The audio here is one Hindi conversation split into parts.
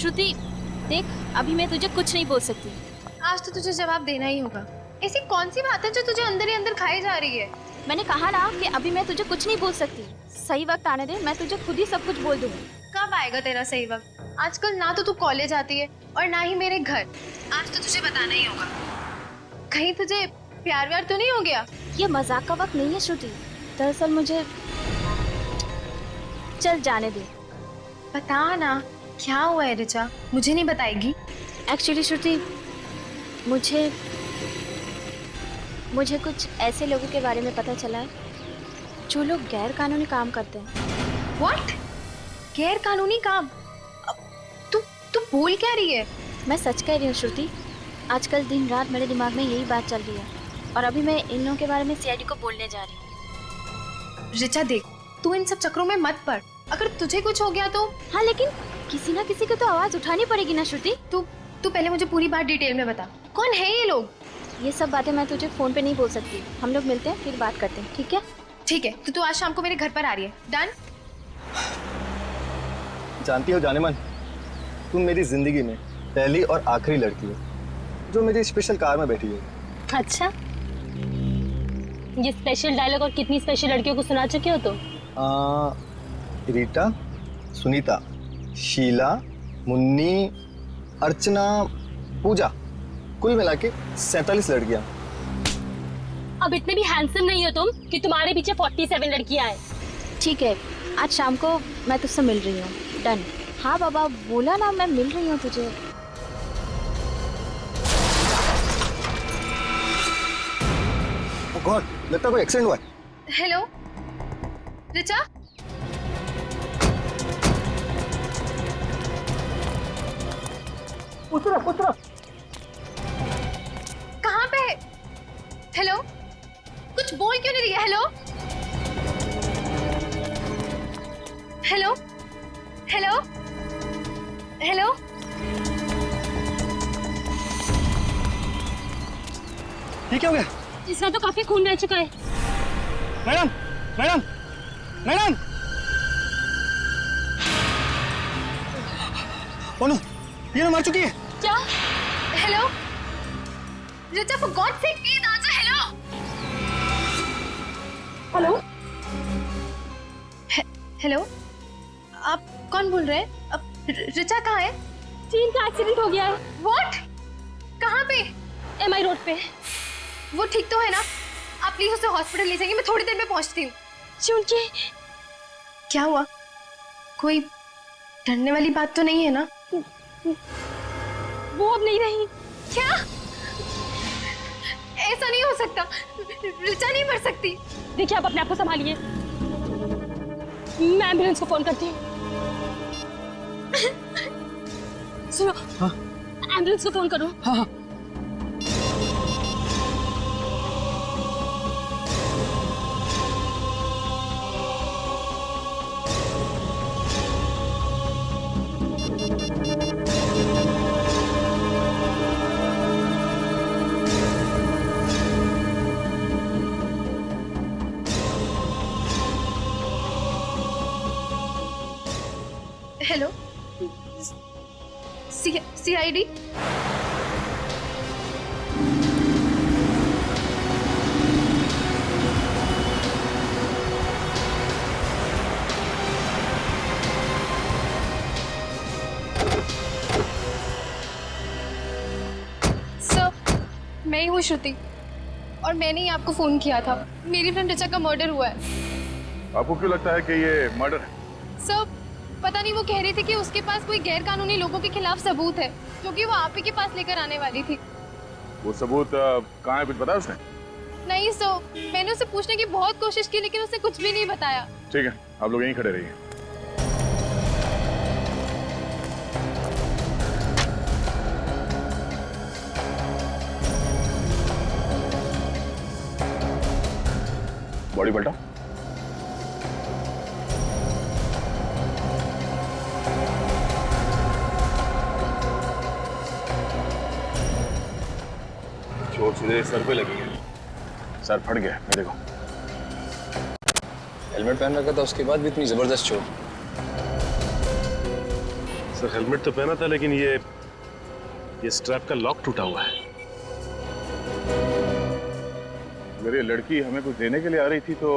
श्रुति देख, अभी मैं तुझे कुछ नहीं बोल सकती। आज तो तुझे जवाब देना ही होगा। ऐसी कौन सी बात है जो तुझे अंदर ही अंदर खाई जा रही है? मैंने कहा ना कि अभी मैं तुझे कुछ नहीं बोल सकती। सही वक्त आने दे, मैं तुझे खुद ही सब कुछ बोल दूंगी। कब आएगा तेरा सही वक्त? आजकल ना तो तू कॉलेज आती है और ना ही मेरे घर। आज तो तुझे बताना ही होगा। कहीं तुझे प्यार व्यार तो नहीं हो गया? ये मजाक का वक्त नहीं है श्रुति। दरअसल मुझे चल जाने दे। बता ना, क्या हुआ है ऋचा? मुझे नहीं बताएगी? एक्चुअली श्रुति, मुझे कुछ ऐसे लोगों के बारे में पता चला है जो लोग गैर कानूनी काम करते हैं। व्हाट? गैर कानूनी काम? तू बोल क्या रही है? मैं सच कह रही हूँ श्रुति। आजकल दिन रात मेरे दिमाग में यही बात चल रही है और अभी मैं इन लोगों के बारे में सीआईडी को बोलने जा रही हूँ। ऋचा देख, तू इन सब चक्रों में मत पड़। अगर तुझे कुछ हो गया तो? हाँ, लेकिन किसी ना किसी को तो आवाज उठानी पड़ेगी ना श्रुति। तू पहले मुझे पूरी बात डिटेल में बता। कौन है ये लोग? ये सब बातें मैं तुझे फोन पे नहीं बोल सकती। हम लोग मिलते हैं फिर बात करते हैं, ठीक है? ठीक है, तो तू आज शाम को मेरे घर पर आ रही है। डन? जानती हो जानेमन, तुम मेरी जिंदगी में पहली और आखिरी लड़की हो जो मेरी स्पेशल कार में बैठी है। अच्छा, ये स्पेशल डायलॉग और कितनी स्पेशल लड़कियों को सुना चुके हो तुम? रीटा, सुनीता, शीला, मुन्नी, अर्चना, पूजा, कुल मिला के 47 लड़कियां। अब इतने भी हैंडसम नहीं हो तुम कि तुम्हारे पीछे 47 लड़कियां हैं। ठीक है, आज शाम को मैं तुझसे मिल रही हूँ। डन? हाँ बाबा, बोला ना मैं मिल रही हूँ तुझे। ओह गॉड, लगता है कोई एक्सीडेंट हुआ है। हेलो ऋचा? उतरा। कहाँ पे है? हेलो, कुछ बोल क्यों नहीं रही है? Hello hello hello hello. ये क्या हो गया? इसका तो काफी खून बह चुका है। Madam, madam, madam! ओनो, ये ना मार चुकी है। क्या? Hello Richa, for God sake please answer. Hello hello, आप कौन बोल रहे हैं? अब ऋचा कहाँ है? चीन का एक्सीडेंट हो गया है। व्हाट? कहाँ पे? MI रोड पे। वो ठीक तो है ना? आप प्लीज उसे हॉस्पिटल ले जाएंगे, मैं थोड़ी देर में पहुंचती हूँ। चीन के क्या हुआ? कोई डरने वाली बात तो नहीं है ना? वो अब नहीं रही। क्या? ऐसा नहीं हो सकता। ऋचा नहीं मर सकती। देखिए, आप अपने आप को संभालिए। मैं एम्बुलेंस को फोन करती हूँ। सुनो, हाँ? एम्बुलेंस को फोन करो। हाँ हाँ। Hello, CID? सर, मैं ही हूँ श्रुति और मैंने ही आपको फोन किया था। मेरी फ्रेंड ऋचा का मर्डर हुआ है। आपको क्यों लगता है कि ये मर्डर है? सर, पता नहीं, वो कह रही थी कि उसके पास कोई गैर कानूनी लोगों के खिलाफ सबूत है जो कि वो आप ही के पास लेकर आने वाली थी। वो सबूत कहाँ है, कुछ बताया उसने? नहीं सर, मैंने उसे पूछने की बहुत कोशिश की लेकिन उसने कुछ भी नहीं बताया। ठीक है, आप लोग यहीं खड़े रहिए। बॉडी पलटा। चोट सीधे सर पे लगी है। सर फट गया, मैं देखो। हेलमेट पहन रखा था, उसके बाद भी इतनी जबरदस्त चोट। सर हेलमेट तो पहना था, लेकिन ये स्ट्रैप का लॉक टूटा हुआ है। अगर ये लड़की हमें कुछ देने के लिए आ रही थी तो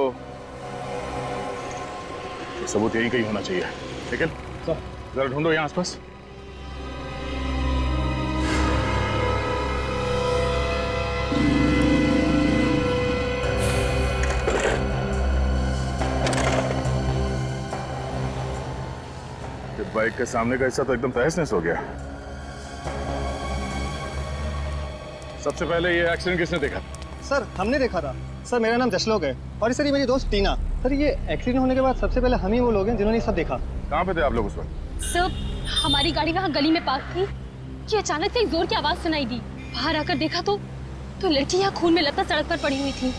ये सबूत यहीं कहीं होना चाहिए। ठीक है सर, जरा ढूंढो यहाँ आसपास। बाइक के सामने का हिस्सा तो एकदम तहस-नहस हो गया। सबसे पहले ये एक्सीडेंट किसने देखा? सर हमने देखा था। सर मेरा नाम जशलोक है और सर ये मेरी दोस्त टीना। सर ये एक्सीडेंट होने के बाद सबसे पहले हम ही वो लोग हैं जिन्होंने सब देखा। कहाँ पे थे आप लोग उस वक्त? सर हमारी गाड़ी वहाँ गली में पार्क थी कि अचानक से एक जोर की आवाज सुनाई दी। बाहर आकर देखा तो लड़की यहाँ खून में लथपथ सड़क पर पड़ी हुई थी।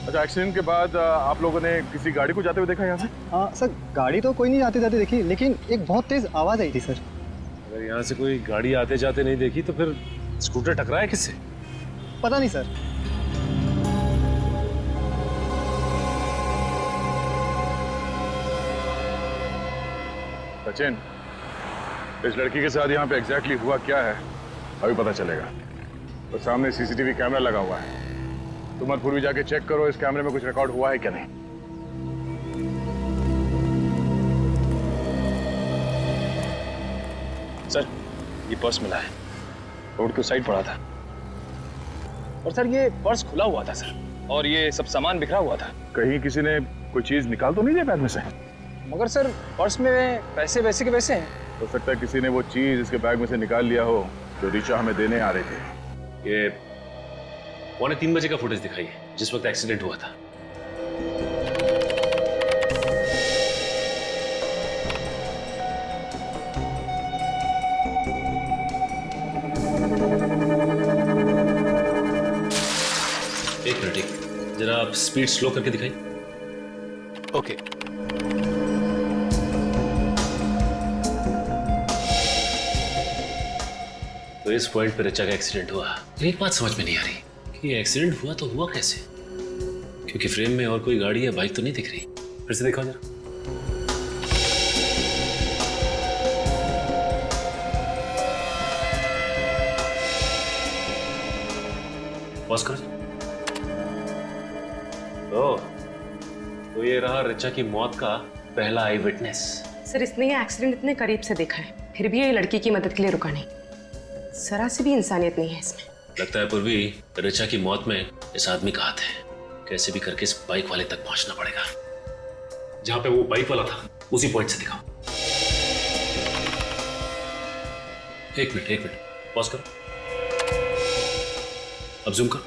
अच्छा, एक्सीडेंट के बाद आप लोगों ने किसी गाड़ी को जाते हुए देखा यहाँ से? हाँ सर, गाड़ी तो कोई नहीं आते जाते देखी, लेकिन एक बहुत तेज आवाज आई थी सर। अगर यहाँ से कोई गाड़ी आते जाते नहीं देखी तो फिर स्कूटर टकराया किससे? पता नहीं सर। सचिन, इस लड़की के साथ यहाँ पे एग्जैक्टली हुआ क्या है अभी पता चलेगा। तो सामने सीसीटीवी कैमरा लगा हुआ है, तुम मत पूर्वी जाके चेक करो इस कैमरे में कुछ रिकॉर्ड हुआ है क्या नहीं। सर ये पर्स मिला है, रोड के उस साइड पड़ा था। और सर ये पर्स खुला हुआ था सर, और ये सब सामान बिखरा हुआ था। कहीं किसी ने कोई चीज निकाल तो नहीं दिया बैग में से? मगर सर पर्स में पैसे वैसे के वैसे हैं। हो सकता है किसी ने वो चीज इसके बैग में से निकाल लिया हो जो ऋचा हमें देने आ रहे थे। ये 2:45 बजे का फुटेज दिखाई है जिस वक्त एक्सीडेंट हुआ था। एक मिनट, जरा आप स्पीड स्लो करके दिखाइए। ओके। तो इस पॉइंट पे ऋचा का एक्सीडेंट हुआ। एक बात समझ में नहीं आ रही कि एक्सीडेंट हुआ तो हुआ कैसे, क्योंकि फ्रेम में और कोई गाड़ी या बाइक तो नहीं दिख रही। फिर से देखो जरा। पॉज करो। तो ये रहा ऋचा की मौत का पहला आई विटनेस। सर इसने ये एक्सीडेंट इतने करीब से देखा है, फिर भी ये लड़की की मदद के लिए रुका नहीं। जरा सी भी इंसानियत नहीं है इसमें। लगता है पूर्वी, ऋचा की मौत में इस आदमी का हाथ है। कैसे भी करके इस बाइक वाले तक पहुंचना पड़ेगा। जहां पे वो बाइक वाला था उसी पॉइंट से दिखाओ। एक मिनट, पॉज करो। अब जूम करो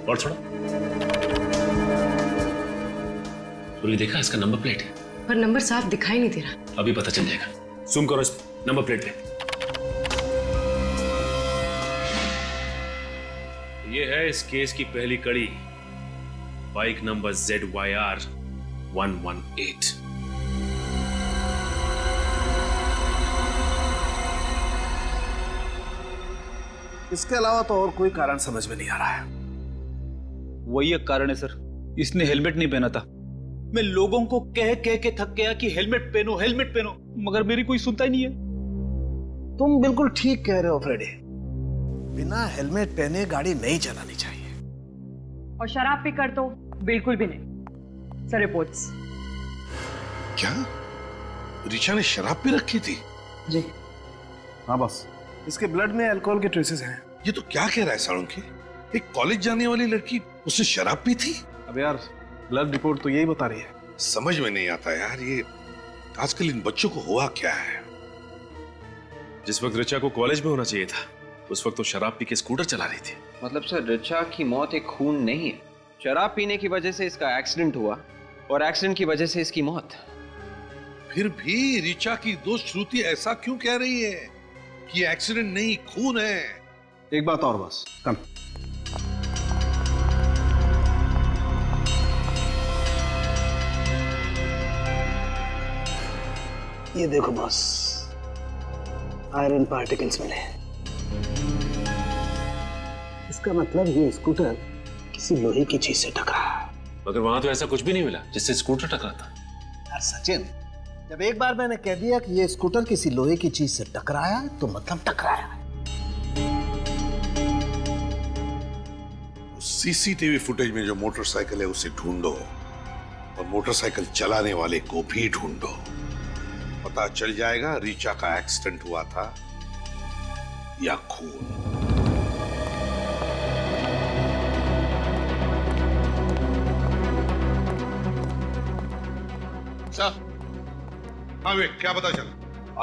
और थोड़ा। पूर्वी देखा इसका नंबर प्लेट है, पर नंबर साफ दिखाई नहीं दे रहा। अभी पता चल जाएगा। जूम करो इस नंबर प्लेट पे। ये है इस केस की पहली कड़ी, बाइक नंबर ZYR 118। इसके अलावा तो और कोई कारण समझ में नहीं आ रहा है। वही एक कारण है सर, इसने हेलमेट नहीं पहना था। मैं लोगों को कह कह के थक गया कि हेलमेट पहनो, हेलमेट पहनो, मगर मेरी कोई सुनता ही नहीं है। तुम बिल्कुल ठीक कह रहे हो फ्रेडी, बिना हेलमेट पहने गाड़ी नहीं चलानी चाहिए। और शराब पीकर तो बिल्कुल भी नहीं। Sir reports. क्या ऋचा ने शराब पी रखी थी? जी हाँ बस, इसके ब्लड में अल्कोहल के ट्रेसेस हैं। ये तो क्या कह रहा है साळुंखे, एक कॉलेज जाने वाली लड़की उसने शराब पी थी? अब यार ब्लड रिपोर्ट तो यही बता रही है। समझ में नहीं आता यार, ये आजकल इन बच्चों को हुआ क्या है। जिस वक्त ऋचा को कॉलेज में होना चाहिए था उस वक्त तो शराब पी के स्कूटर चला रही थी। मतलब सर ऋचा की मौत एक खून नहीं है, शराब पीने की वजह से इसका एक्सीडेंट हुआ और एक्सीडेंट की वजह से इसकी मौत। फिर भी ऋचा की दोस्त श्रुति ऐसा क्यों कह रही है कि एक्सीडेंट नहीं खून है? एक बात और बस, कम। ये देखो बॉस, आयरन पार्टिकल्स मिले। इसका मतलब ये स्कूटर किसी लोहे की चीज से टकरा। मगर वहां तो ऐसा कुछ भी नहीं मिला जिससे स्कूटर टकरा था। यार सचिन, जब एक बार मैंने कह दिया कि ये स्कूटर किसी लोहे की चीज से टकराया है तो मतलब टकराया है। सीसीटीवी फुटेज में जो मोटरसाइकिल है उसे ढूंढो और मोटरसाइकिल चलाने वाले को भी ढूंढो। पता चल जाएगा रीचा का एक्सीडेंट हुआ था या खून। सर, हाँ वे, क्या पता चला?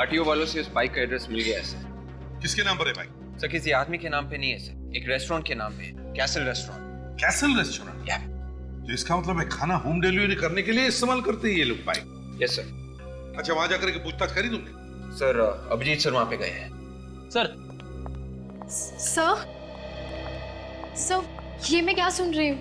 आरटीओ वालों से उस बाइक का एड्रेस मिल गया है सर। किसके नाम पर है बाइक? सर किसी आदमी के नाम पे नहीं है सर, एक रेस्टोरेंट के नाम पे है, कैसल रेस्टोरेंट। Castle restaurant? या। तो इसका मतलब है खाना होम डिलीवरी करने के लिए इस्तेमाल करते हैं ये लोग बाइक? Yes sir. अच्छा, वहां जाकर के पूछताछ करी तुमने? सर अभिजीत सर वहां पे गए हैं। सर सर, सर ये मैं क्या सुन रही हूँ?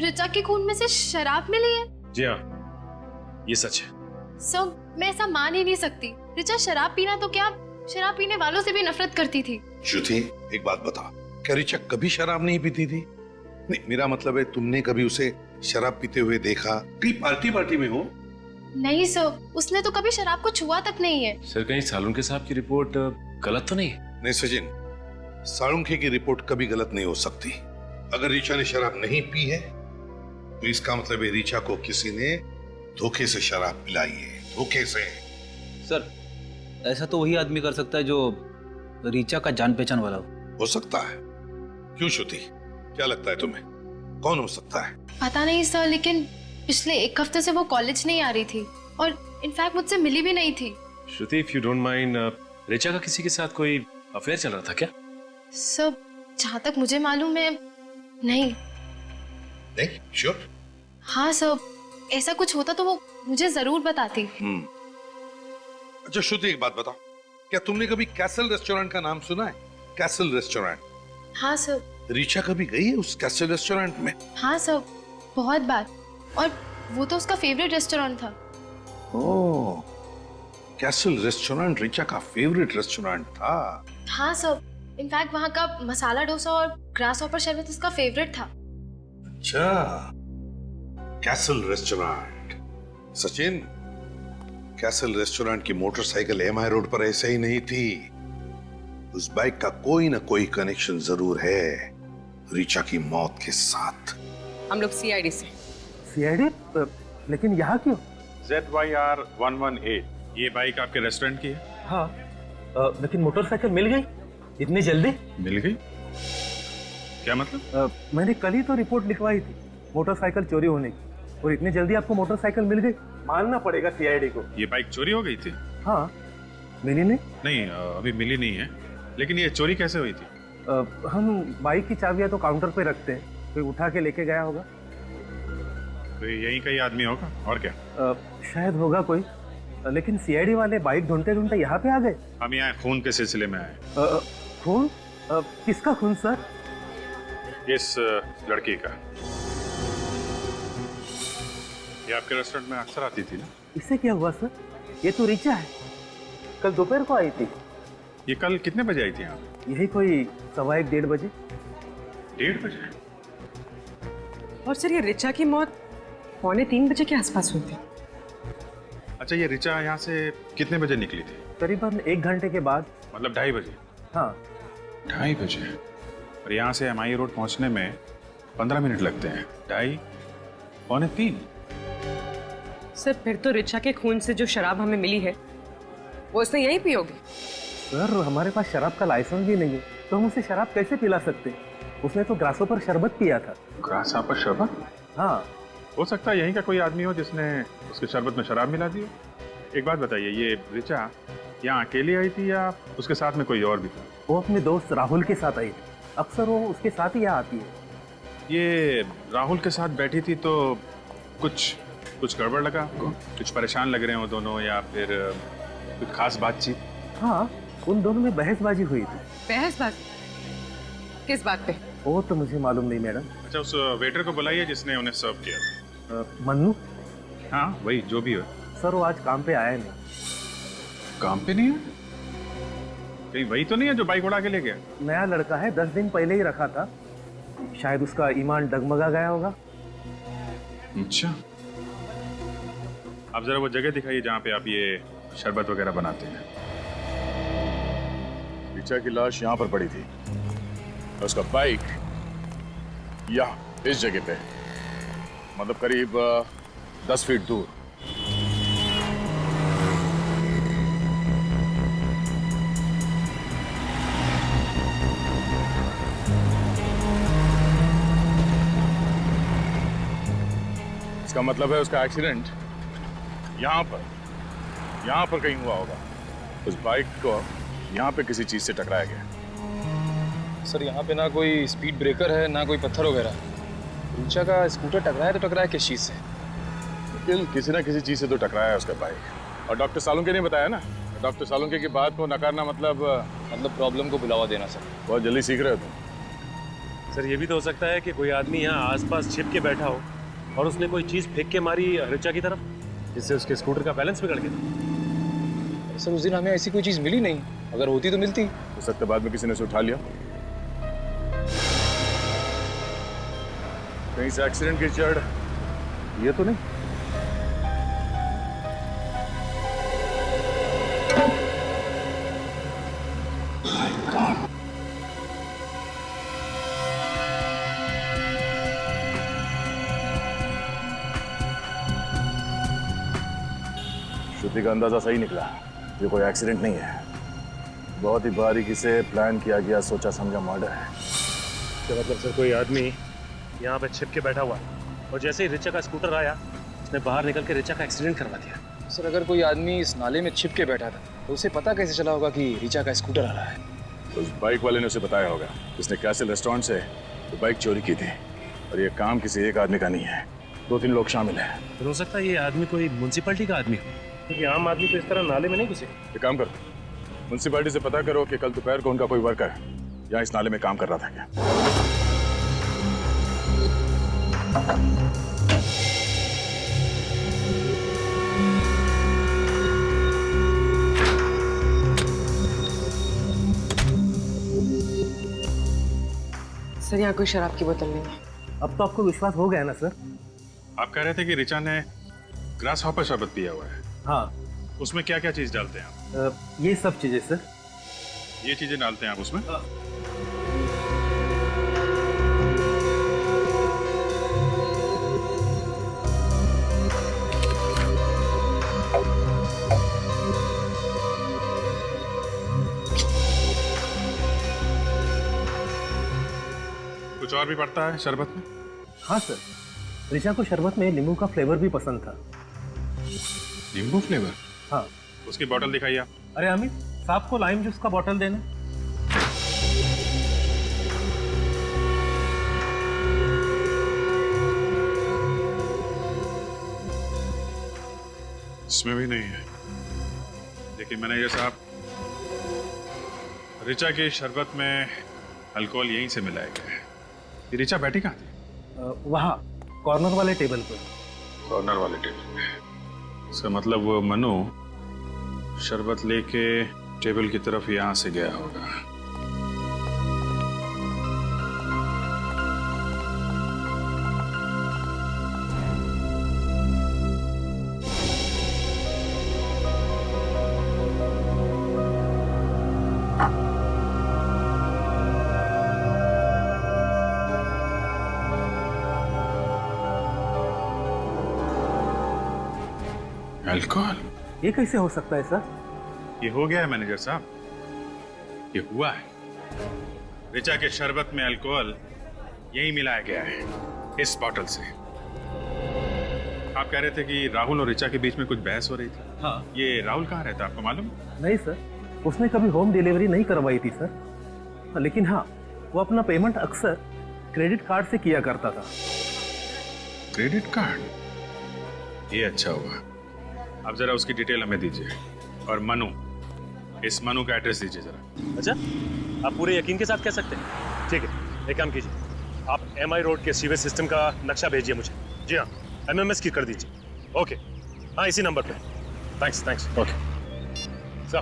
ऋचा के खून में से शराब मिली है? जी हाँ, ये सच है। सर मैं ऐसा मान ही नहीं सकती। ऋचा शराब पीना तो क्या, शराब पीने वालों से भी नफरत करती थी। श्रुति, एक बात बता, क्या ऋचा कभी शराब नहीं पीती थी? नहीं, मेरा मतलब है तुमने कभी उसे शराब पीते हुए देखा? कहीं पार्टी में हो? नहीं सर, उसने तो कभी शराब को छुआ तक नहीं है। सर कहीं सालुंके साहब की रिपोर्ट गलत तो नहीं है? नहीं सचिन, सालुंखे की रिपोर्ट कभी गलत नहीं हो सकती। अगर ऋचा ने शराब नहीं पी है तो इसका मतलब है ऋचा को किसी ने धोखे से शराब पिलाई है, धोखे से। सर ऐसा तो वही आदमी कर सकता है जो रीचा का जान पहचान वाला हो सकता है। क्यों श्रुति, क्या लगता है तुम्हें, कौन हो सकता है? पता नहीं सर, लेकिन पिछले एक हफ्ते से वो कॉलेज नहीं आ रही थी और इनफैक्ट मुझसे मिली भी नहीं थी। Shruti, if you don't mind, Richa का किसी के साथ कोई अफेयर चल रहा था क्या? सर जहाँ तक मुझे मालूम है नहीं। नहीं श्योर? हाँ सर, ऐसा कुछ होता तो वो मुझे जरूर बताती। अच्छा श्रुति, एक बात बताओ, क्या तुमने कभी कैसल रेस्टोरेंट का नाम सुना है? Castle restaurant? हाँ सर। रीचा कभी गई है उस कैसल रेस्टोरेंट में? हाँ सर, बहुत बार, और वो तो उसका फेवरेट रेस्टोरेंट था। ओह, कैसल रेस्टोरेंट रीचा का फेवरेट रेस्टोरेंट था? हाँ सर, इनफैक्ट वहाँ का मसाला डोसा और ग्रास हॉपर शरबत उसका फेवरेट था। अच्छा, castle restaurant. Sachin, castle restaurant की मोटरसाइकिल एमआई रोड पर ऐसे ही नहीं थी। उस बाइक का कोई ना कोई कनेक्शन जरूर है रीचा की मौत के साथ। हम लोग सीआईडी से। सीआईडी? लेकिन यहाँ क्यों? ZYR 118, ये बाइक आपके रेस्टोरेंट की है? हाँ, लेकिन मोटरसाइकिल मिल गई इतनी जल्दी? मिल गई? क्या मतलब? मैंने कल ही तो रिपोर्ट लिखवाई थी मोटरसाइकिल चोरी होने की, और इतनी जल्दी आपको मोटरसाइकिल मिल गई? मानना पड़ेगा सीआईडी को। ये बाइक चोरी हो गई थी? हाँ, मिली नहीं? नहीं, अभी मिली नहीं है, लेकिन ये चोरी कैसे हुई थी? हम बाइक की चाबियां तो काउंटर पे रखते हैं, कोई उठा के लेके गया होगा। तो यही कहीं आदमी होगा, और क्या? शायद होगा कोई, लेकिन सीआईडी वाले बाइक ढूंढते ढूंढते यहाँ पे आ गए। हम यहाँ खून के सिलसिले में आए। खून? किसका खून सर? इस लड़की का। ये आपके रेस्टोरेंट में अक्सर आती थी ना? इससे क्या हुआ सर? ये तो रीचा है, कल दोपहर को आई थी। ये कल कितने बजे आई थी यहाँ? यही कोई 1:15-1:30 बजे। 1:30 बजे? और सर ये ऋचा की मौत 2:45 बजे के आसपास हुई थी। अच्छा, ये ऋचा यहाँ से कितने बजे निकली थी? करीबन 1 घंटे के बाद। मतलब 2:30 बजे? हाँ, 2:30 बजे। और यहाँ से एमआई रोड पहुँचने में 15 मिनट लगते हैं। 2:30, 2:45। सर फिर तो ऋचा के खून से जो शराब हमें मिली है वो उसने यहीं पी होगी। सर हमारे पास शराब का लाइसेंस भी नहीं है, तो हम उसे शराब कैसे पिला सकते? उसने तो ग्रासों पर शरबत पिया था। ग्रास पर शरबत? हाँ, हो सकता है यहीं का कोई आदमी हो जिसने उसके शरबत में शराब मिला दी हो। एक बात बताइए, ये ऋचा यहाँ अकेली आई थी या उसके साथ में कोई और भी था? वो अपने दोस्त राहुल के साथ आई थी, अक्सर वो उसके साथ ही यहाँ आती है। ये राहुल के साथ बैठी थी तो कुछ गड़बड़ लगा आपको? कुछ परेशान लग रहे हो दोनों, या फिर कुछ खास बातचीत? हाँ, उन दोनों में बहसबाजी हुई थी। बहसबाजी? किस बात पे? वो तो मुझे मालूम नहीं मैडम। अच्छा, उस वेटर को बुलाइए जिसने उन्हें सर्व किया था। मन्नू? हाँ वही, जो भी हो। सर वो आज काम पे आया नहीं। काम पे नहीं है? कहीं वही तो नहीं है जो बाइक उड़ा के ले गया? नया लड़का है, 10 दिन पहले ही रखा था, शायद उसका ईमान डगमगा गया होगा। अच्छा, आप जरा वो जगह दिखाइए जहाँ पे आप ये शरबत वगैरह बनाते हैं। ऋचा की लाश यहाँ पर पड़ी थी और उसका बाइक यहाँ इस जगह पे, मतलब करीब 10 फीट दूर। इसका मतलब है उसका एक्सीडेंट यहाँ पर कहीं हुआ होगा। उस बाइक को यहाँ पे किसी चीज से टकराया गया। सर यहाँ पे ना कोई स्पीड ब्रेकर है ना कोई पत्थर वगैरह। ऋचा का स्कूटर टकराया तो टकराया किस चीज से? किसी ना किसी चीज से तो टकराया है उसका बाइक। और डॉक्टर सालुंके ने बताया ना, डॉक्टर सालुंके की बात को नकारना मतलब प्रॉब्लम को बुलावा देना सर। बहुत जल्दी सीख रहे हो तुम। सर ये भी तो हो सकता है कि कोई आदमी यहाँ आसपास छिप के बैठा हो और उसने कोई चीज फेंक के मारी ऋचा की तरफ, जिससे उसके स्कूटर का बैलेंस बिगड़ गया। सर उस दिन हमें ऐसी कोई चीज मिली नहीं, अगर होती तो मिलती। हो सकता है बाद में किसी ने उसे उठा लिया। कहीं से एक्सीडेंट की जड़ ये तो नहीं? श्रुति का अंदाजा सही निकला, ये कोई एक्सीडेंट नहीं है। बहुत ही बारीकी से प्लान किया गया, सोचा समझा मर्डर है। क्या मतलब सर कोई आदमी यहाँ पे छिप के बैठा हुआ और जैसे ही ऋचा का स्कूटर आया उसने बाहर निकल के ऋचा का एक्सीडेंट करवा दिया। सर अगर कोई आदमी इस नाले में छिप के बैठा था तो उसे पता कैसे चला होगा कि ऋचा का स्कूटर आ रहा है? उस बाइक वाले ने उसे बताया होगा। उसने कैसल रेस्टोरेंट से तो बाइक चोरी की थी और ये काम किसी एक आदमी का नहीं है, 2-3 लोग शामिल हैं। हो सकता है ये आदमी कोई म्युनिसिपैलिटी का आदमी हो, क्योंकि आम आदमी तो इस तरह नाले में नहीं घुसे। एक काम करो, म्युनिसिपैलिटी से पता करो कि कल दोपहर को उनका कोई वर्कर यहाँ इस नाले में काम कर रहा था क्या। सर यहाँ कोई शराब की बोतल नहीं है। अब तो आपको विश्वास हो गया ना सर? आप कह रहे थे कि ऋचा ने ग्रास हॉपर शरबत पिया हुआ है। हाँ। उसमें क्या क्या चीज डालते हैं आप? ये सब चीजें सर। ये चीजें डालते हैं आप उसमें? कुछ और भी पड़ता है शरबत में? हाँ सर, ऋचा को शरबत में नींबू का फ्लेवर भी पसंद था। नींबू फ्लेवर? हाँ। उसकी बोतल दिखाइए आप। अरे अमित, साहब को लाइम जूस का बोतल देना। इसमें भी नहीं है। लेकिन मैनेजर साहब, ऋचा की शरबत में अल्कोहल यहीं से मिलाया गया है। ये ऋचा बैठी कहाँ थी? वहाँ कॉर्नर वाले टेबल पर। कॉर्नर वाले टेबल पे? इसका मतलब वो मनु शरबत लेके टेबल की तरफ यहाँ से गया होगा। अल्कोहल? ये कैसे हो सकता है सर? ये हो गया है मैनेजर साहब, ये हुआ है। ऋचा के शरबत में अल्कोहल यही मिलाया गया है, इस बॉटल से। आप कह रहे थे कि राहुल और ऋचा के बीच में कुछ बहस हो रही थी। हाँ। ये राहुल कहाँ रहता है, आपको मालूम? नहीं सर, उसने कभी होम डिलीवरी नहीं करवाई थी सर। लेकिन हाँ, वो अपना पेमेंट अक्सर क्रेडिट कार्ड से किया करता था। Credit card? ये अच्छा हुआ। अब जरा उसकी डिटेल हमें दीजिए। और मनु, इस मनु का एड्रेस दीजिए जरा। अच्छा, आप पूरे यकीन के साथ कह सकते हैं? ठीक है, एक काम कीजिए, आप MI रोड के सीवेज सिस्टम का नक्शा भेजिए मुझे। जी हाँ, MMS की कर दीजिए। ओके, हाँ इसी नंबर पे। Thanks thanks. ओके सर,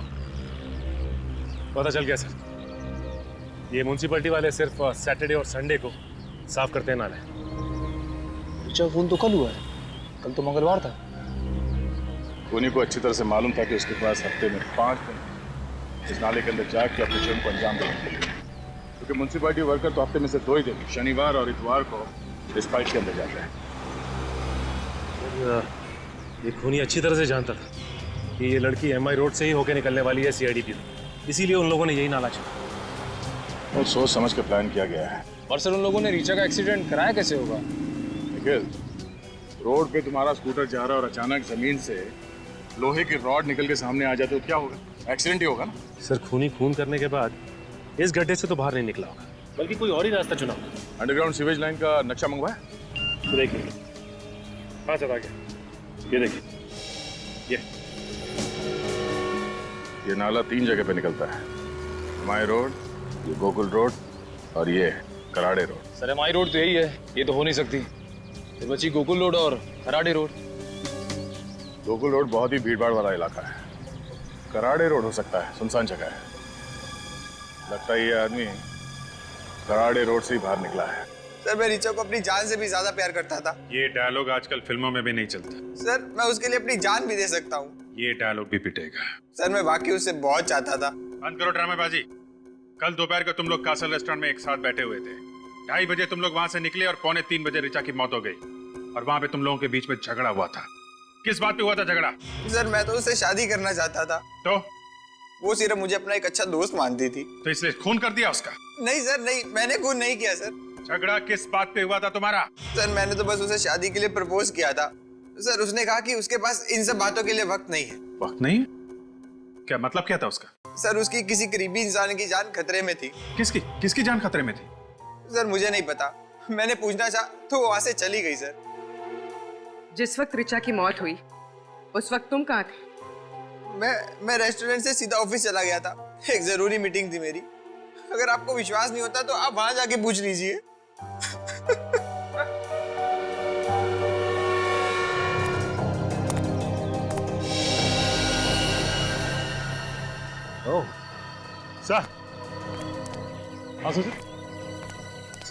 पता चल गया सर। ये म्यूनसिपैलिटी वाले सिर्फ सैटरडे और संडे को साफ करते हैं नाले। ऋचा फोन तो कल हुआ है, कल तो मंगलवार था। कोनी को अच्छी तरह से मालूम था कि उसके पास हफ्ते में 5 दिन इस नाले के अंदर जाके अपने जुर्म को अंजाम देने के लिए, क्योंकि म्यूनसिपालिटी वर्कर तो हफ्ते में से 2 ही दिन, शनिवार और इतवार को इस फाइट के अंदर जाते हैं। ये खूनी अच्छी तरह से जानता था कि ये लड़की एमआई रोड से ही होकर निकलने वाली है सीआईडी, इसीलिए उन लोगों ने यही नाला चुना और सोच समझ के प्लान किया गया है। और सर उन लोगों ने रीचा का एक्सीडेंट कराया कैसे होगा? निखिल, रोड पे तुम्हारा स्कूटर जा रहा है और अचानक जमीन से लोहे की रॉड निकल के सामने आ जाते तो क्या होगा? एक्सीडेंट ही होगा ना। सर खूनी खून करने के बाद इस गड्ढे से तो बाहर नहीं निकला होगा, बल्कि कोई और ही रास्ता चुना होगा। अंडरग्राउंड सीवेज लाइन का नक्शा मंगवाया? तो देखिए, हाँ सर आ गया, ये देखिए, ये नाला 3 जगह पे निकलता है, एमआई रोड, ये गोकुल रोड और ये Karade road. Sir MI road तो यही है, ये तो हो नहीं सकती। फिर बची गोकुल रोड और खराड़े रोड। गोकुल रोड बहुत ही भीड़भाड़ वाला इलाका है, कराड़े रोड हो सकता है, सुनसान जगह है। लगता है ये आदमी कराड़े रोड से ही बाहर निकला है। सर मैं रीचा को अपनी जान से भी ज्यादा प्यार करता था। ये डायलॉग आजकल फिल्मों में भी नहीं चलता। सर मैं उसके लिए अपनी जान भी दे सकता हूँ। ये डायलॉग भी पिटेगा। सर मैं वाकई उससे बहुत चाहता था। बंद करो ड्रामेबाजी। कल दोपहर को तुम लोग कासल रेस्टोरेंट में एक साथ बैठे हुए थे। 2:30 बजे तुम लोग वहां से निकले और 2:45 बजे रीचा की मौत हो गई, और वहां पे तुम लोगों के बीच में झगड़ा हुआ था। किस बात पे हुआ था झगड़ा? सर मैं तो उससे शादी करना चाहता था। तो वो सिर्फ मुझे अपना एक अच्छा दोस्त मानती थी। तो इसलिए खून कर दिया उसका? नहीं सर नहीं, मैंने खून नहीं किया सर। झगड़ा किस बात पे हुआ था तुम्हारा? सर मैंने तो बस उसे शादी के लिए प्रपोज किया था। सर उसने कहा कि उसके पास इन सब बातों के लिए वक्त नहीं है। वक्त नहीं है? क्या मतलब क्या था उसका? सर उसकी किसी करीबी इंसान की जान खतरे में थी। किसकी किसकी जान खतरे में थी? सर मुझे नहीं पता, मैंने पूछना चाहा तो वो वहां से चली गई। सर जिस वक्त ऋचा की मौत हुई उस वक्त तुम कहाँ थे? मैं रेस्टोरेंट से सीधा ऑफिस चला गया था, एक जरूरी मीटिंग थी मेरी। अगर आपको विश्वास नहीं होता तो आप वहां जाके पूछ लीजिए। ओह सर, हाँ सर,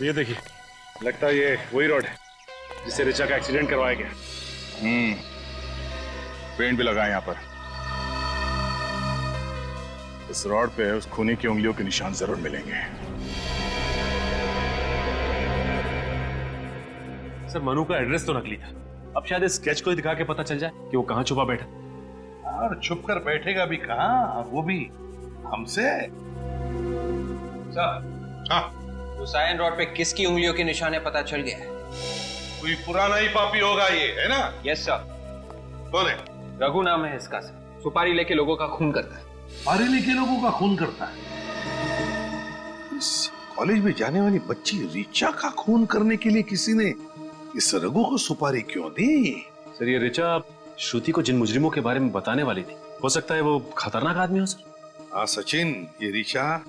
ये देखिए, लगता है ये वही रोड है जिससे ऋचा का एक्सीडेंट करवाया गया। पेंट भी लगा है यहाँ पर। इस रॉड पे उस खूनी की उंगलियों के निशान जरूर मिलेंगे। सर मनु का एड्रेस तो नकली था, अब शायद इस स्केच को ही दिखा के पता चल जाए कि वो कहाँ छुपा बैठा। और छुप कर बैठेगा भी कहाँ, वो भी हमसे। सर हाँ, हुसैन रोड पे किसकी उंगलियों के निशान है पता चल गया है। कोई पुराना ही पापी होगा ये, है ना? Yes sir. कौन है? रघु नाम है इसका सर, सुपारी लेके लोगों का खून करता है। सुपारी लेके लोगों का खून करता है? इस कॉलेज में जाने वाली बच्ची ऋचा का खून करने के लिए किसी ने इस रघु को सुपारी क्यों दी? सर ये ऋचा श्रुति को जिन मुजरिमों के बारे में बताने वाली थी, हो सकता है वो खतरनाक आदमी हो सर। हाँ सचिन, ये ऋचा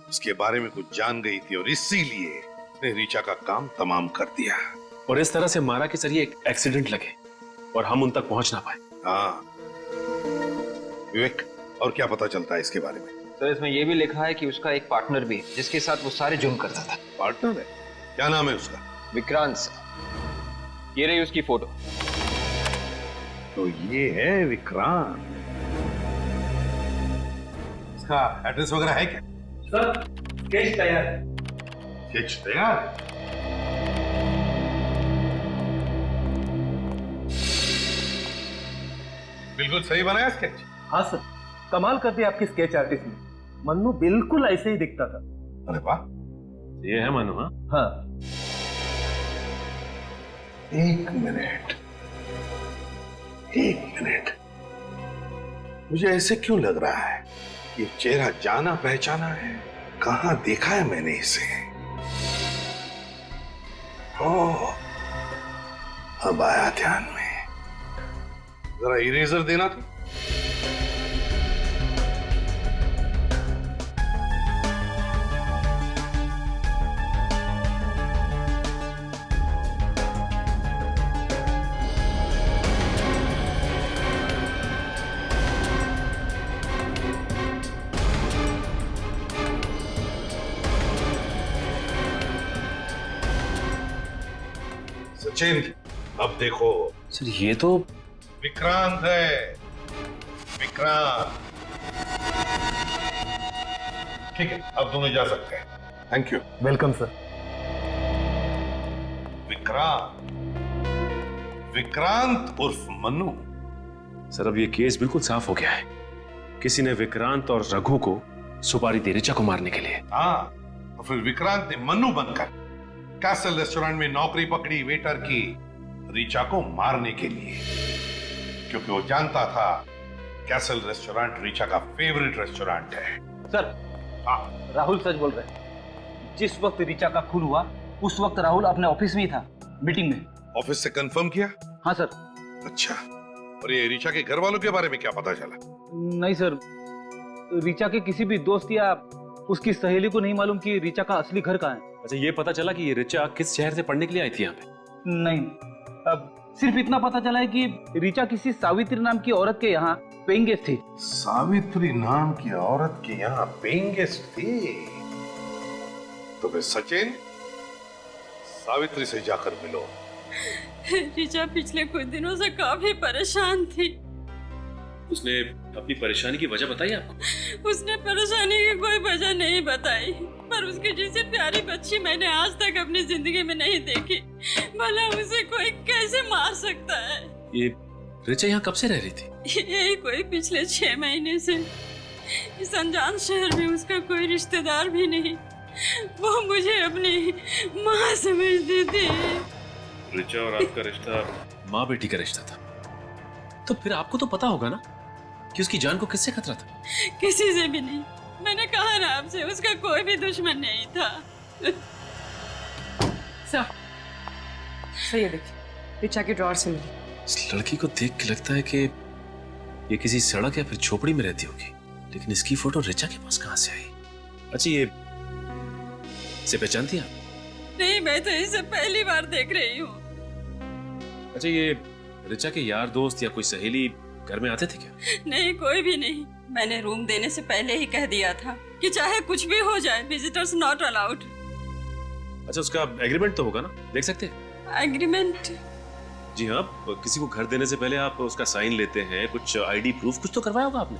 उसके बारे में कुछ जान गई थी और इसीलिए उसने ऋचा का काम तमाम कर दिया। और इस तरह से मारा कि सर ये एक एक्सीडेंट लगे और हम उन तक पहुंच ना पाए। हाँ विवेक, और क्या पता चलता है इसके बारे में? सर इसमें यह भी लिखा है कि उसका एक पार्टनर भी है जिसके साथ वो सारे जुर्म करता था। पार्टनर है? क्या नाम है उसका? विक्रांत सर, ये रही उसकी फोटो। तो ये है विक्रांत। इसका एड्रेस वगैरह है क्या? सर स्केच तैयार है। स्केच तैयार? बिल्कुल सही बनाया स्केच। हाँ सर, कमाल कर दिया आपकी स्केच आर्टिस्ट ने। मन्नू बिल्कुल ऐसे ही दिखता था। अरे वाह, ये है मनु? हाँ हाँ। एक मिनट, मुझे ऐसे क्यों लग रहा है ये चेहरा जाना पहचाना है, कहां देखा है मैंने इसे? ओह, अब आया ध्यान में। जरा इरेजर देना तो। सचिन, अब देखो। सर ये तो विक्रांत है। विक्रांत, ठीक है, अब दोनों जा सकते हैं। Thank you. Welcome sir. Vikrant उर्फ मन्नू। सर अब ये केस बिल्कुल साफ हो गया है। किसी ने विक्रांत और रघु को सुपारी दी ऋचा को मारने के लिए। हाँ, और फिर विक्रांत ने मन्नू बनकर कैसल रेस्टोरेंट में नौकरी पकड़ी वेटर की ऋचा को मारने के लिए, क्योंकि वो जानता था कैसल रेस्टोरेंट ऋचा का फेवरेट रेस्टोरेंट है। सर, राहुल सच बोल रहे हैं। जिस वक्त ऋचा का खून हुआ उस वक्त राहुल अपने ऑफिस में ही था, मीटिंग में। ऑफिस से कंफर्म किया? हाँ सर। अच्छा, और ये ऋचा के घर वालों के बारे में क्या पता चला? नहीं सर, ऋचा के किसी भी दोस्त या उसकी सहेली को नहीं मालूम कि ऋचा का असली घर कहाँ है। अच्छा, ये पता चला कि ये ऋचा किस शहर से पढ़ने के लिए आई थी यहाँ पे? नहीं, अब सिर्फ इतना पता चला है कि ऋचा किसी सावित्री नाम की औरत के यहाँ पेइंग गेस्ट थी। सावित्री नाम की औरत के यहाँ पेइंग गेस्ट थी? तो फिर सचिन, सावित्री से जाकर मिलो। ऋचा पिछले कुछ दिनों से काफी परेशान थी। उसने अपनी परेशानी की वजह बताई आपको? उसने परेशानी की कोई वजह नहीं बताई, पर उसकी जैसी प्यारी बच्ची मैंने आज तक अपनी जिंदगी में नहीं देखी। भला उसे कोई कैसे मार सकता है? ये ऋचा यहाँ कब से रह रही थी? यही कोई पिछले 6 महीने से। इस अनजान शहर में उसका कोई रिश्तेदार भी नहीं। वो मुझे अपनी माँ समझती थी। ऋचा और आपका रिश्ता माँ बेटी का रिश्ता था, तो फिर आपको तो पता होगा ना कि उसकी जान को किससे खतरा था? किसी से भी नहीं। मैंने कहा ना आपसे, उसका कोई भी दुश्मन नहीं था। सही है, देखिए ऋचा के ड्रॉअर से मिली। इस लड़की को देख के लगता है कि ये किसी सड़क या फिर झोपड़ी में रहती होगी, लेकिन इसकी फोटो ऋचा के पास कहां से आई? अच्छा, ये इसे पहचानती आप? नहीं, मैं तो इसे पहली बार देख रही हूँ। अच्छा, ये ऋचा के यार दोस्त या कोई सहेली घर में आते थे क्या? नहीं, कोई भी नहीं। मैंने रूम देने से पहले ही कह दिया था कि चाहे कुछ भी हो जाए, विजिटर्स नॉट अलाउड। अच्छा, उसका एग्रीमेंट तो होगा ना, देख सकते हैं? एग्रीमेंट? जी हाँ, किसी को घर देने से पहले आप उसका साइन लेते हैं, कुछ आईडी प्रूफ कुछ तो करवाया होगा आपने?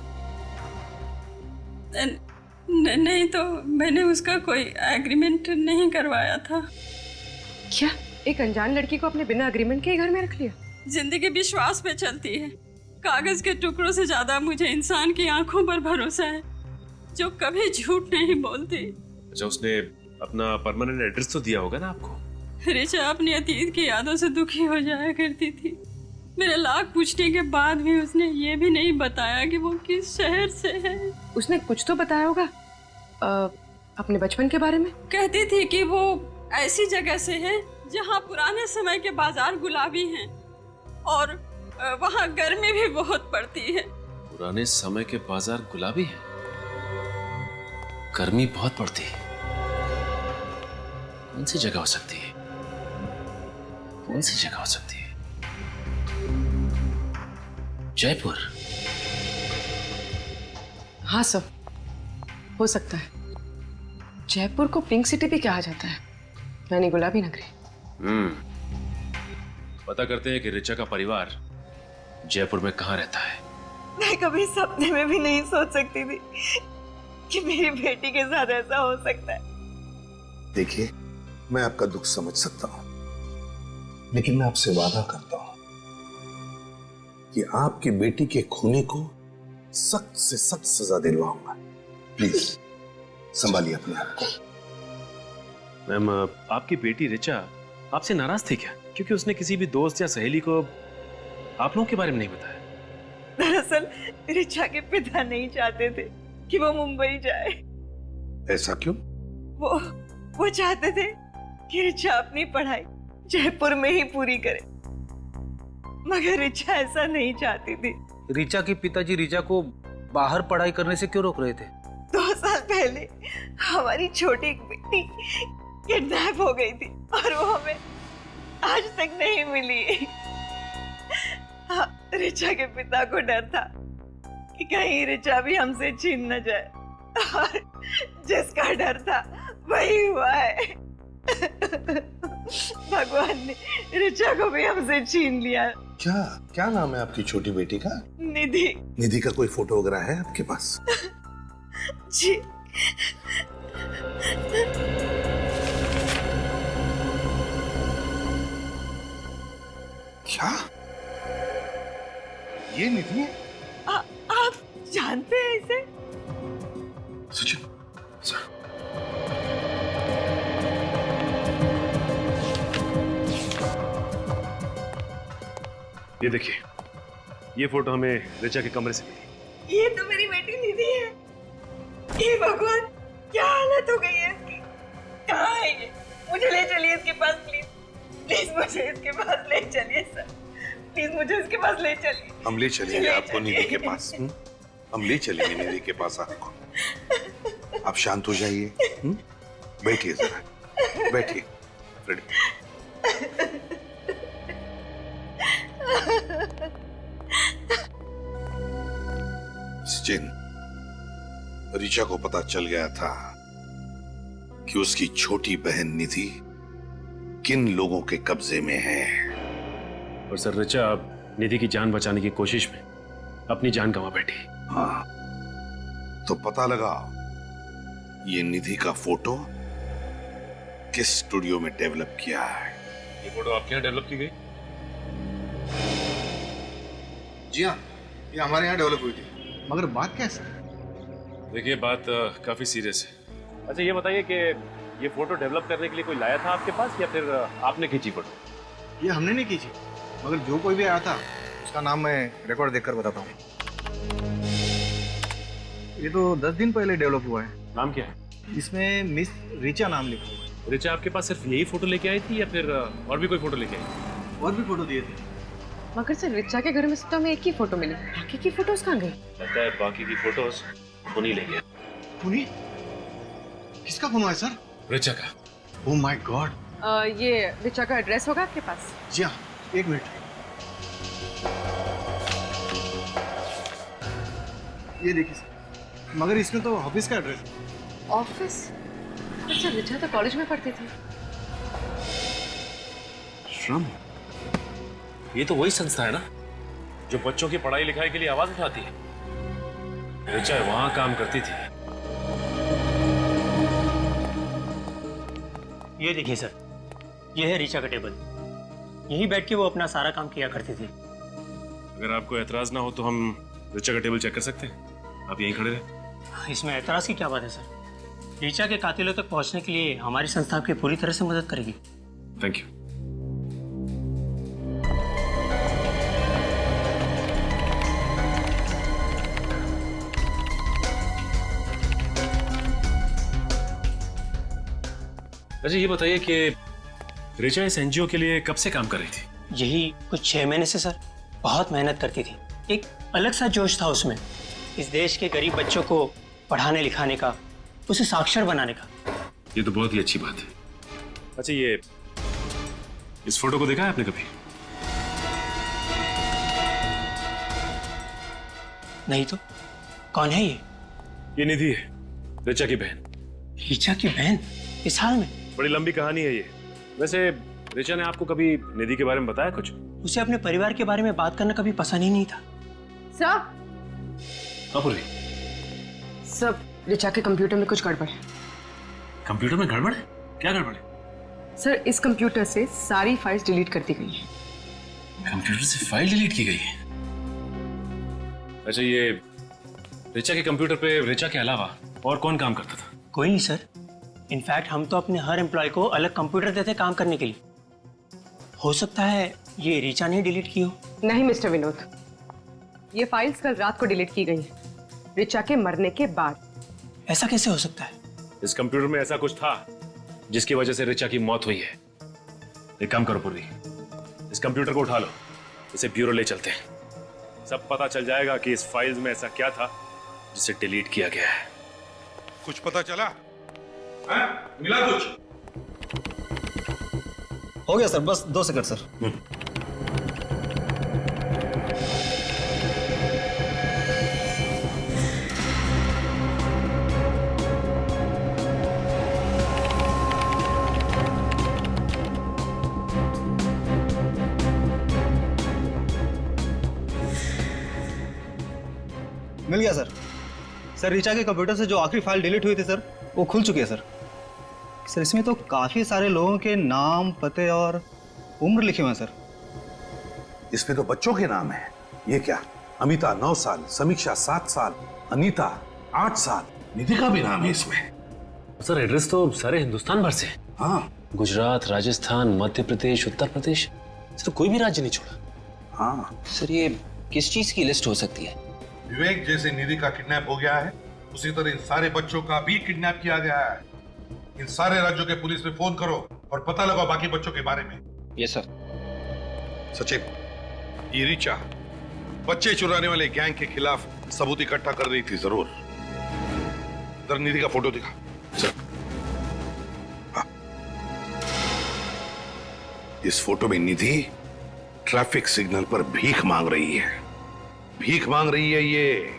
नहीं, तो मैंने उसका कोई एग्रीमेंट नहीं करवाया था। क्या एक अनजान लड़की को अपने बिना एग्रीमेंट के ही घर में रख लिया? जिंदगी विश्वास पे चलती है। कागज के टुकड़ों से ज्यादा मुझे इंसान की आंखों पर भरोसा है, जो कभी झूठ नहीं बोलती। अच्छा, उसने अपना परमानेंट एड्रेस तो दिया होगा ना आपको? ऋचा अपनी अतीत की यादों से दुखी हो जाया करती थी। मेरे लाख पूछने के बाद भी उसने ये भी नहीं बताया कि वो किस शहर से है। उसने कुछ तो बताया होगा अपने बचपन के बारे में। कहती थी कि वो ऐसी जगह से है जहाँ पुराने समय के बाजार गुलाबी हैं और वहाँ गर्मी भी बहुत पड़ती है। पुराने समय के बाजार गुलाबी हैं, गर्मी बहुत पड़ती है। कौन सी जगह हो सकती है? कौन सी जगह हो सकती है? जयपुर? हाँ सर, हो सकता है। जयपुर को पिंक सिटी भी कहा जाता है, यानी गुलाबी नगरी। पता करते हैं कि ऋचा का परिवार जयपुर में कहाँ रहता है। मैं कभी सपने में भी नहीं सोच सकती थी कि मेरी बेटी के साथ ऐसा हो सकता है। देखिए, मैं आपका दुख समझ सकता हूं, लेकिन मैं आपसे वादा करता हूं कि आपकी बेटी के खूनी को सख्त से सख्त सजा दिलवाऊंगा। प्लीज संभालिए अपने आप को। मैम, आपकी बेटी ऋचा आपसे नाराज थी क्या, क्योंकि उसने किसी भी दोस्त या सहेली को आप लोगों के बारे में नहीं बताया? दरअसल ऋचा के पिता नहीं चाहते थे कि वो मुंबई जाए। ऐसा क्यों? वो चाहते थे कि ऋचा अपनी पढ़ाई जयपुर में ही पूरी करे, मगर ऋचा ऐसा नहीं चाहती थी। ऋचा के पिताजी ऋचा को बाहर पढ़ाई करने से क्यों रोक रहे थे? 2 साल पहले हमारी छोटी बेटी किडनैप हो गई थी और वो हमें आज तक नहीं मिली। ऋचा के पिता को डर था कि कहीं ऋचा भी हमसे छीन न जाए, और जिसका डर था वही हुआ है। भगवान ने ऋचा को भी हमसे छीन लिया। क्या क्या नाम है आपकी छोटी बेटी का? निधि। निधि का कोई फोटो वगैरह है आपके पास? जी। क्या ये निधि है? आप जानते हैं इसे? सचिन सर, ये देखिए, ये फोटो हमें ऋचा के कमरे से मिली। ये तो मेरी बेटी निधि है। ये भगवान, क्या हालत हो गई है इसकी। कहाँ है ये? मुझे ले चलिए इसके पास प्लीज। प्लीज मुझे इसके पास ले चलिए सर। प्लीज मुझे इसके पास ले चलिए। हम ले चलेंगे आपको निधि के पास। हम ले चलेंगे निधि के पास आपको। आप शांत हो जाइए। बैठिए जरा, बैठिए। सचिन, ऋचा को पता चल गया था कि उसकी छोटी बहन निधि किन लोगों के कब्जे में है। और सर, ऋचा अब निधि की जान बचाने की कोशिश में अपनी जान गंवा बैठी। हाँ, तो पता लगा ये निधि का फोटो किस स्टूडियो में डेवलप किया है। ये फोटो आपके यहाँ डेवलप की गई? जी हाँ, ये हमारे यहाँ डेवलप हुई थी। मगर बात क्या है सर? देखिए, बात काफी सीरियस है। अच्छा, ये बताइए कि ये फोटो डेवलप करने के लिए कोई लाया था आपके पास या फिर आपने खींची फोटो? ये हमने नहीं खींची, मगर जो कोई भी आया था उसका नाम मैं रिकॉर्ड देखकर बताता हूँ। ये तो 10 दिन पहले डेवलप हुआ है। नाम क्या है? इसमें मिस ऋचा नाम लिखा हुआ है। ऋचा आपके पास सिर्फ यही फोटो लेके आई थी या फिर और भी कोई फोटो लेके आई? और भी फोटो दिए थे। मगर सर, ऋचा के घर में से तो हमें एक ही फोटो मिली, बाकी की फोटोज कहाँ गई? लगता है बाकी की फोटोज उन्हीं ले गया। उन्हीं? किसका फोन हुआ है सर? ऋचा का। Oh my God. ये ऋचा का एड्रेस होगा आपके पास? जी हाँ, एक मिनट। ये देखिए सर, मगर इसमें तो ऑफिस का एड्रेस है। ऑफिस? अच्छा, ऋचा तो कॉलेज में पढ़ती थी। श्रम? ये तो वही संस्था है ना जो बच्चों की पढ़ाई लिखाई के लिए आवाज उठाती है। ऋचा वहां काम करती थी। ये देखिए सर, ये है ऋचा का टेबल। यहीं बैठ के वो अपना सारा काम किया करती थी। अगर आपको एतराज ना हो तो हम ऋचा का टेबल चेक कर सकते हैं। आप यहीं खड़े रहे। इसमें एतराज की क्या बात है सर? ऋचा के कातिलों तक पहुंचने के लिए हमारी संस्था आपकी पूरी तरह से मदद करेगी। Thank you. अच्छा, ये बताइए कि ऋचा इस एनजीओ के लिए कब से काम कर रही थी? यही कुछ 6 महीने से सर। बहुत मेहनत करती थी। एक अलग सा जोश था उसमें, इस देश के गरीब बच्चों को पढ़ाने लिखाने का, उसे साक्षर बनाने का। ये तो बहुत ही अच्छी बात है। अच्छा, ये इस फोटो को देखा है आपने कभी? नहीं तो कौन है ये? ये निधि है, ऋचा की बहन। ऋचा की बहन इस हाल में? बड़ी लंबी कहानी है ये। वैसे ऋचा ने आपको कभी निधि के बारे में बताया कुछ? उसे अपने परिवार के बारे में बात करना कभी पसंद ही नहीं था। पूर्वी, सब ऋचा के कंप्यूटर में कुछ गड़बड़ है। कंप्यूटर में गड़बड़ है? क्या गड़बड़ है? सर, इस कंप्यूटर से सारी फाइल्स डिलीट कर दी गई है। कंप्यूटर से फाइल डिलीट की गई है? अच्छा, ये ऋचा के कंप्यूटर पे ऋचा के अलावा और कौन काम करता था? कोई नहीं सर। इनफैक्ट हम तो अपने हर एम्प्लॉय को अलग कंप्यूटर देते काम करने के लिए। हो सकता है ये ऋचा ने डिलीट की हो। नहीं मिस्टर विनोद, ये फाइल्स कल रात को डिलीट की गई हैं, ऋचा के मरने के बाद। ऐसा कैसे हो सकता है? इस कंप्यूटर में ऐसा कुछ था जिसकी वजह से ऋचा की मौत हुई है। एक काम करो पूर्वी, इस कंप्यूटर को उठा लो, इसे ब्यूरो ले चलते हैं। सब पता चल जाएगा कि इस फाइल्स में ऐसा क्या था जिसे डिलीट किया गया है। कुछ पता चला? मिला कुछ? हो गया सर, बस 2 सेकंड सर। मिल गया सर। सर ऋचा के कंप्यूटर से जो आखिरी फाइल डिलीट हुई थी सर, वो खुल चुकी है सर। सर इसमें तो काफ़ी सारे लोगों के नाम, पते और उम्र लिखे हुए हैं सर। इसमें तो बच्चों के नाम है। ये क्या? अमिता 9 साल, समीक्षा 7 साल, अनीता 8 साल, निधि का भी नाम है इसमें। सर एड्रेस तो सारे हिंदुस्तान भर से। हाँ, गुजरात, राजस्थान, मध्य प्रदेश, उत्तर प्रदेश, सर कोई भी राज्य नहीं छोड़ा। हाँ सर ये किस चीज की लिस्ट हो सकती है? विवेक जैसे निधि का किडनैप हो गया है, उसी तरह इन सारे बच्चों का भी किडनैप किया गया है। इन सारे राज्यों के पुलिस में फोन करो और पता लगाओ बाकी बच्चों के बारे में। Yes sir. सचिन, ये ऋचा बच्चे चुराने वाले गैंग के खिलाफ सबूत इकट्ठा कर रही थी जरूर। जरा निधि का फोटो दिखा सर। हाँ। इस फोटो में निधि ट्रैफिक सिग्नल पर भीख मांग रही है। भीख मांग रही है ये।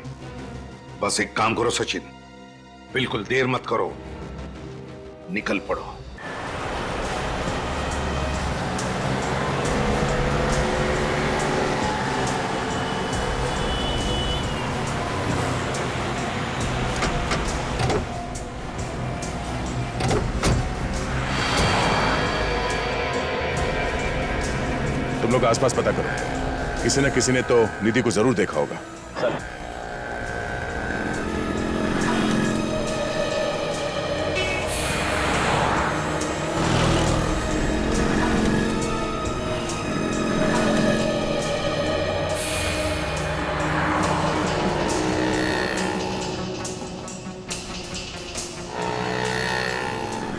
बस एक काम करो सचिन, बिल्कुल देर मत करो, निकल पड़ो। तुम लोग आसपास पता करो, किसी न किसी ने तो निधि को जरूर देखा होगा। सर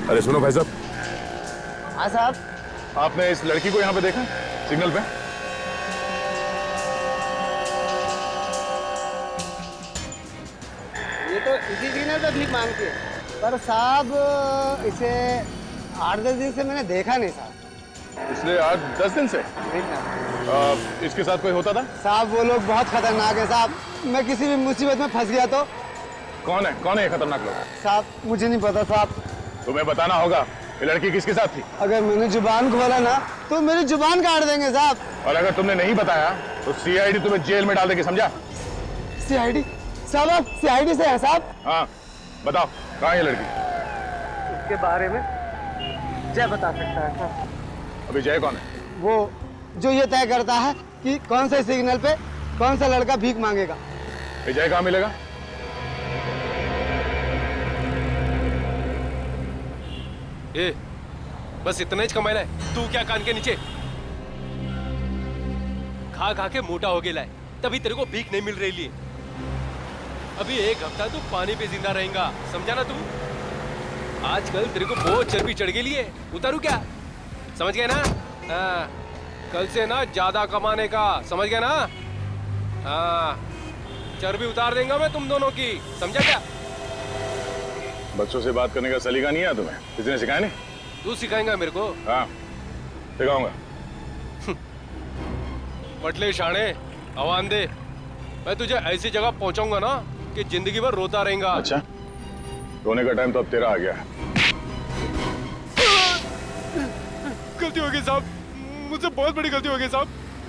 अरे सुनो भाई साहब। हाँ साहब। आपने इस लड़की को यहाँ पे देखा सिग्नल पे? ये तो इसी सिग्नल पे भीख मांगती है, पर साहब इसे 8-10 दिन से मैंने देखा नहीं साहब। इसलिए 8-10 दिन से? इसके साथ कोई होता था? साहब वो लोग बहुत खतरनाक है साहब। मैं किसी भी मुसीबत में फंस गया तो। कौन है ये खतरनाक लोग? साहब मुझे नहीं पता साहब। तुम्हें बताना होगा ये लड़की किसके साथ थी। अगर मैंने जुबान खोला ना तो मेरी जुबान काट देंगे साहब। और अगर तुमने नहीं बताया तो सीआईडी तुम्हें जेल में डाल देगी, समझा? सीआईडी? साहब आप सीआईडी से हैं साहब? हाँ बताओ कहाँ है ये लड़की? उसके बारे में जय बता सकता है साहब। अभी जय कौन है? वो जो ये तय करता है कि कौन से सिग्नल पे कौन सा लड़का भीख मांगेगा। जय कहाँ मिलेगा? ए, बस इतना ही कमाना है। तू क्या कान के नीचे खा खा के मोटा हो गया है, तभी तेरे को भीख नहीं मिल रही है। अभी 1 हफ्ता तू पानी पे जिंदा रहेगा, समझा ना तू? आजकल तेरे को बहुत चर्बी चढ़ गई है, उतारू क्या? समझ गया ना? हाँ, कल से ना ज्यादा कमाने का, समझ गया ना? हाँ, चर्बी उतार देंगे मैं तुम दोनों की, समझा क्या? बच्चों से बात करने का सलीका नहीं है तुम्हें? किसी ने सिखाया नहीं? तू सिखाएगा मेरे को? हाँ सिखाऊंगा। पटले शाणे आवान दे, मैं तुझे ऐसी जगह पहुंचाऊंगा ना कि जिंदगी भर रोता रहेगा। अच्छा, रोने का टाइम तो अब तेरा आ गया। गलती हो गई साहब, मुझसे बहुत बड़ी गलती हो गई साहब।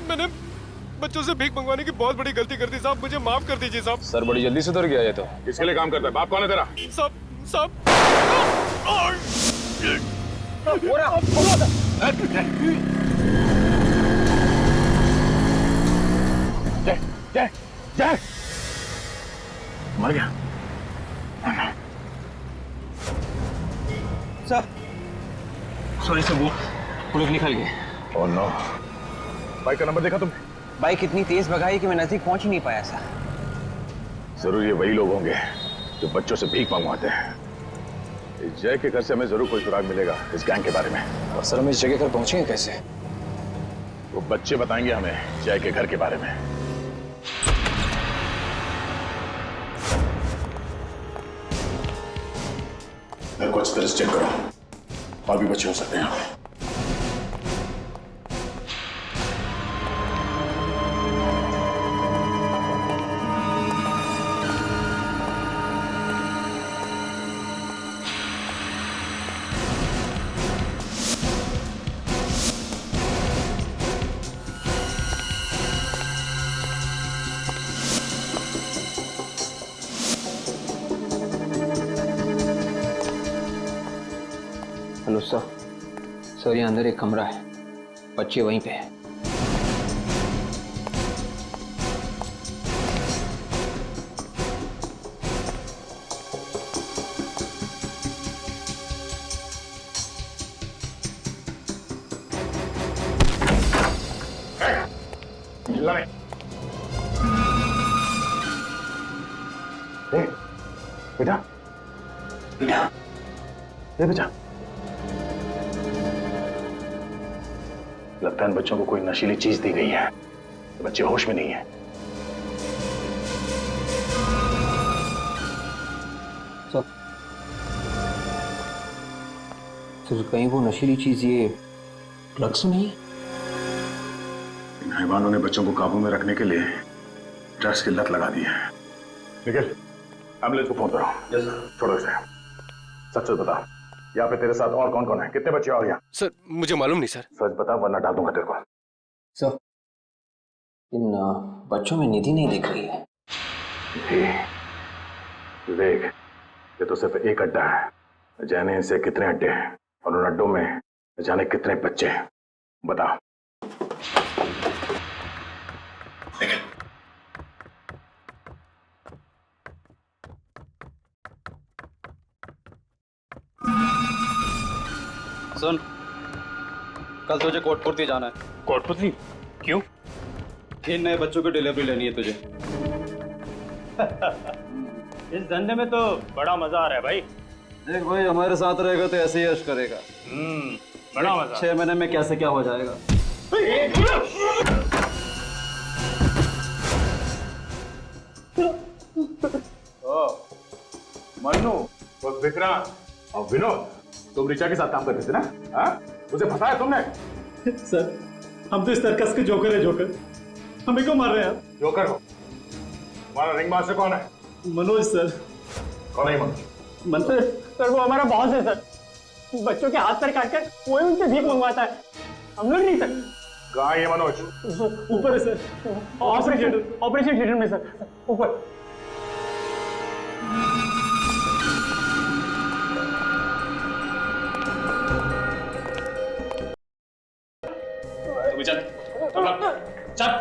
मैंने बच्चों से भीख मंगवाने की बहुत बड़ी गलती कर दी साहब, मुझे माफ कर दीजिए साहब। सर बड़ी जल्दी से उतर गया ये तो। किसके लिए काम करता है? बाप कौन है तेरा? साहब जय मर गया। सर सॉरी सर, वो लोग निकल गए। Oh no. बाइक का नंबर देखा तुमने? बाइक इतनी तेज भगाई कि मैं नजदीक पहुंच ही नहीं पाया सर। जरूर ये वही लोग होंगे जो बच्चों से भीख मंगवाते हैं। इस जय के घर से हमें जरूर कोई सुराग मिलेगा इस गैंग के बारे में। और सर हम इस जगह पर पहुंचेंगे कैसे? वो बच्चे बताएंगे हमें जय के घर के बारे में। मेरे को अच्छी तरह चेक करो, और भी बच्चे हो सकते हैं यहाँ पे। सर ये अंदर एक कमरा है, बच्चे वहीं पे है। बेटा बेटा बेटा, लगता है इन बच्चों को कोई नशीली चीज दी गई है। बच्चे होश में नहीं है। सर कहीं वो नशीली चीज ये ड्रग्स नहीं है? इन हैवानों ने बच्चों को काबू में रखने के लिए ड्रग्स की लत लगा दी है। निखिल, एम्बुलेंस को फोन करो। छोड़ो इसे, सच सच बता, यहाँ पे तेरे साथ और कौन कौन है? कितने बच्चे और यहाँ? सर मुझे मालूम नहीं सर। सच बता वरना डाल दूंगा तेरे को। सर इन बच्चों में निधि नहीं दिख रही है। विवेक, ये तो सिर्फ एक अड्डा है, जाने इनसे कितने अड्डे हैं और उन अड्डों में जाने कितने बच्चे हैं, बता। सुन, कल तुझे कोटपुरती जाना है। कोटपुरती? क्यों? 3 नए बच्चों की डिलीवरी लेनी है तुझे। इस धंधे में तो बड़ा मजा आ रहा है भाई। देख भाई, हमारे साथ रहेगा तो ऐसे ही यश करेगा। बड़ा मजा। 6 महीने में कैसे क्या हो जाएगा। मन्नू, वो विक्रांत और विनोद, तुम ऋचा के साथ काम करते थे ना? हाँ? मुझे फंसाया तुमने। सर हम तो इस सर्कस के जोकर है। जोकर हमें क्यों मार रहे हैं आप? जोकर हो? तुम्हारा रिंग मास्टर कौन है? मनोज सर। कौन है मनोज? मनोज सर वो हमारा बॉस है सर। बच्चों के हाथ पैर काट कर वही उनसे भीख मंगवाता है। हम लोग नहीं सर। कहाँ है ये मनोज? ऊपर है सर, ऑपरेशन थिएटर में सर, ऊपर। चल चल चल।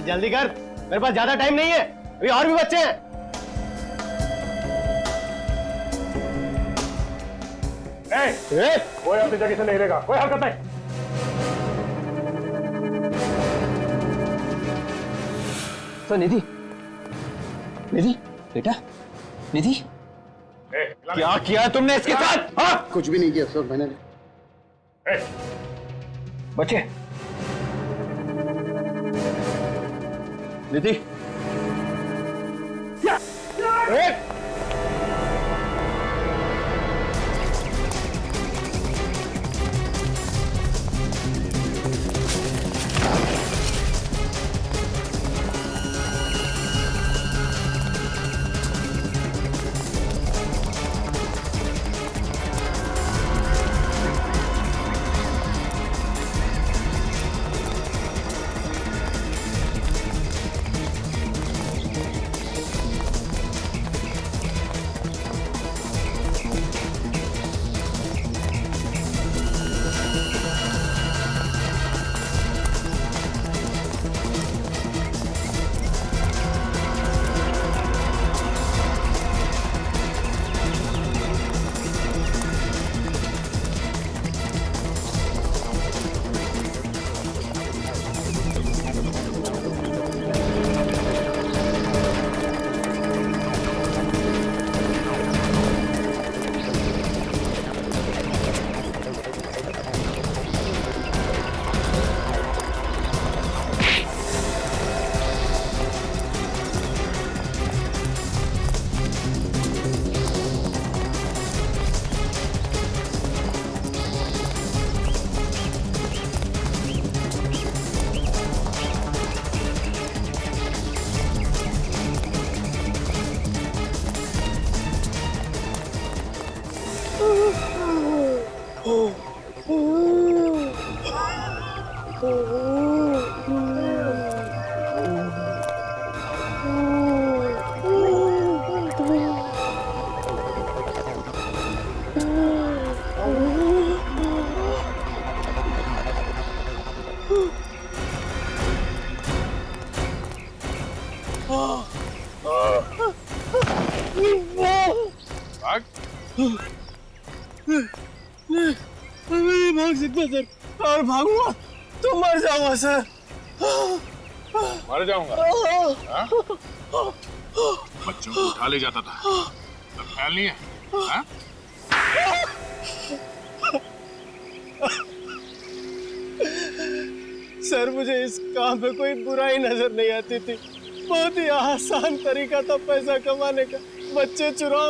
जल्दी कर, मेरे पास ज्यादा टाइम नहीं है, अभी और भी बच्चे हैं। कोई अपनी जगह से नहीं रहेगा, कोई हरकत नहीं। तो निधि, निधि बेटा, निधि क्या किया तुमने इसके साथ? हाँ? कुछ भी नहीं किया सर मैंने। बच्चे निधि भाग। नहीं भाग सकता सर, और भागूंगा तो मर जाऊंगा सर। मर जाऊंगा? हाँ? बच्चों को उठा ले जाता था, तब ख्याल नहीं है? हाँ? सर मुझे इस काम पे कोई बुराई नजर नहीं आती थी। बहुत ही आसान तरीका था पैसा कमाने का। बच्चे चुराओ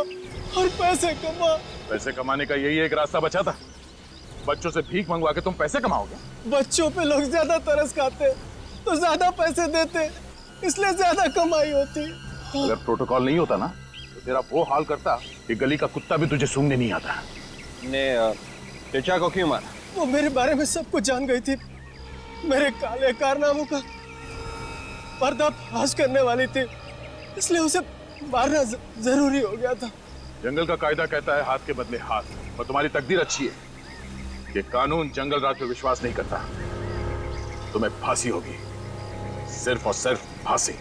और पैसे कमाओ। पैसे कमाने का यही एक रास्ता बचा था। बच्चों से भीख मंगवा के तुम पैसे कमाओगे? बच्चों पे लोग ज्यादा तरस खाते तो ज्यादा पैसे देते, इसलिए ज्यादा कमाई होती। अगर प्रोटोकॉल नहीं होता ना तो तेरा वो हाल करता कि गली का कुत्ता भी तुझे सूंघने नहीं आता। ने ऋचा को क्यों मारा? वो मेरे बारे में सब कुछ जान गई थी। मेरे काले कारनामों का पर्दाफाश करने वाली थी, इसलिए उसे मारना जरूरी हो गया था। जंगल का कायदा कहता है हाथ के बदले हाथ, और तुम्हारी तकदीर अच्छी है कि कानून जंगल राज पे विश्वास नहीं करता। तुम्हें फांसी होगी, सिर्फ और सिर्फ फांसी।